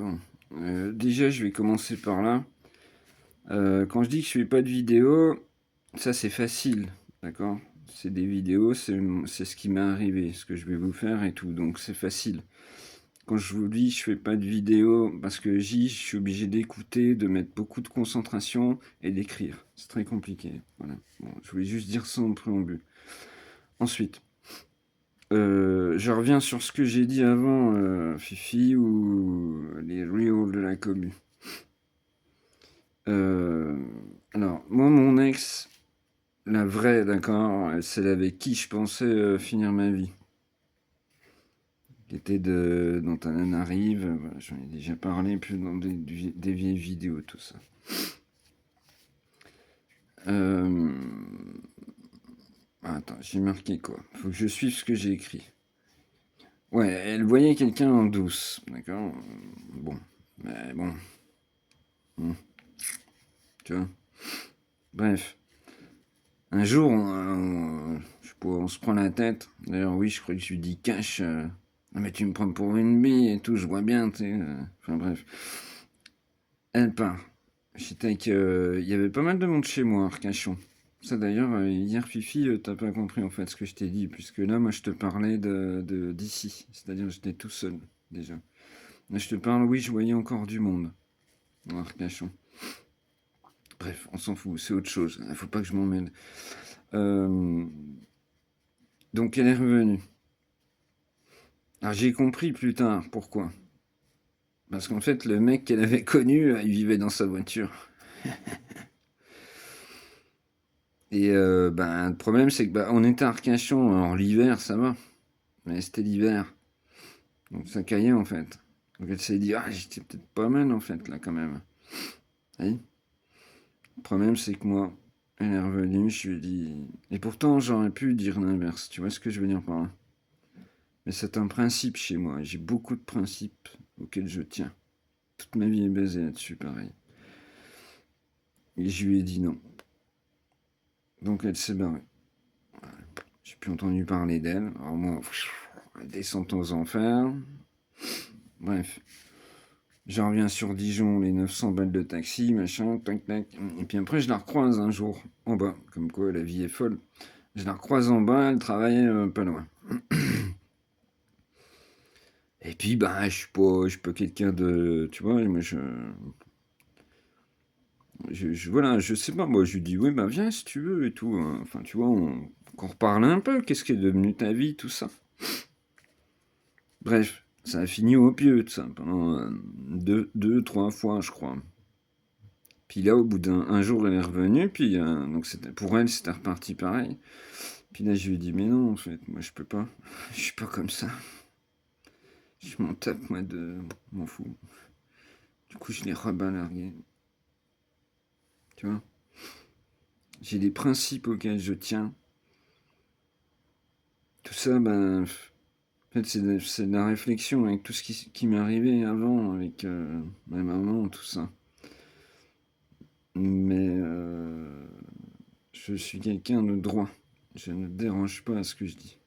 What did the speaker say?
Bon, déjà, je vais commencer par là. Quand je dis que je fais pas de vidéo, ça c'est facile, d'accord? C'est des vidéos, c'est ce qui m'est arrivé, ce que je vais vous faire et tout, donc c'est facile. Quand je vous dis je fais pas de vidéo, parce que je suis obligé d'écouter, de mettre beaucoup de concentration et d'écrire. C'est très compliqué. Voilà. Bon, je voulais juste dire ça en préambule. Ensuite, je reviens sur ce que j'ai dit avant, Fifi, ou les reels de la commu. Alors, moi, mon ex, la vraie, d'accord, celle avec qui je pensais finir ma vie. Qui était dont un arrive, voilà, j'en ai déjà parlé, plus dans des vieilles vidéos, tout ça. Attends, j'ai marqué quoi? Faut que je suive ce que j'ai écrit. Ouais, elle voyait quelqu'un en douce, d'accord? Bon, mais bon. Tu vois? Bref. Un jour, je sais pas, on se prend la tête. D'ailleurs, oui, je crois que je lui dis cash. Non, mais tu me prends pour une bille et tout, je vois bien, tu sais. Enfin, bref. Elle part. J'étais avec. Il y avait pas mal de monde chez moi, Arcachon. Ça, d'ailleurs, hier, Fifi, t'as pas compris en fait ce que je t'ai dit, puisque là, moi, je te parlais d'ici. C'est-à-dire, j'étais tout seul, déjà. Là, je te parle, oui, je voyais encore du monde, à Arcachon. Bref, on s'en fout, c'est autre chose. Il faut pas que je m'en mêle. Donc, elle est revenue. Alors j'ai compris plus tard pourquoi. Parce qu'en fait, le mec qu'elle avait connu, il vivait dans sa voiture. Et le problème, c'est que on était à Arcachon. Alors l'hiver, ça va. Mais c'était l'hiver. Donc ça caillait en fait. Donc elle s'est dit, ah, j'étais peut-être pas mal en fait, là quand même. Oui. Le problème, c'est que moi, elle est revenue, je lui ai dit. Et pourtant, j'aurais pu dire l'inverse. Tu vois ce que je veux dire par là? Mais c'est un principe chez moi. J'ai beaucoup de principes auxquels je tiens. Toute ma vie est basée là-dessus, pareil. Et je lui ai dit non. Donc elle s'est barrée. J'ai plus entendu parler d'elle. Alors moi, descente aux enfers. Bref. J'en reviens sur Dijon, les 900 balles de taxi, machin, tac, tac. Et puis après, je la recroise un jour, en bas. Comme quoi, la vie est folle. Je la recroise en bas, elle travaillait pas loin. Et puis, je suis pas quelqu'un de... Tu vois, moi, voilà, je sais pas, moi, je lui dis, oui, viens si tu veux et tout. Enfin, tu vois, qu'on reparle un peu. Qu'est-ce qui est devenu ta vie, tout ça. Bref, ça a fini au pieu, tout ça, pendant deux, trois fois, je crois. Puis là, au bout d'un jour, elle est revenue, puis donc pour elle, c'était reparti pareil. Puis là, je lui ai dit, mais non, en fait, moi, je peux pas. Je suis pas comme ça. Je m'en tape, moi, m'en fous. Du coup, je l'ai rebalargué. Tu vois? J'ai des principes auxquels je tiens. Tout ça, en fait, c'est de la réflexion avec tout ce qui m'est arrivé avant, avec ma maman, tout ça. Mais je suis quelqu'un de droit. Je ne dérange pas à ce que je dis.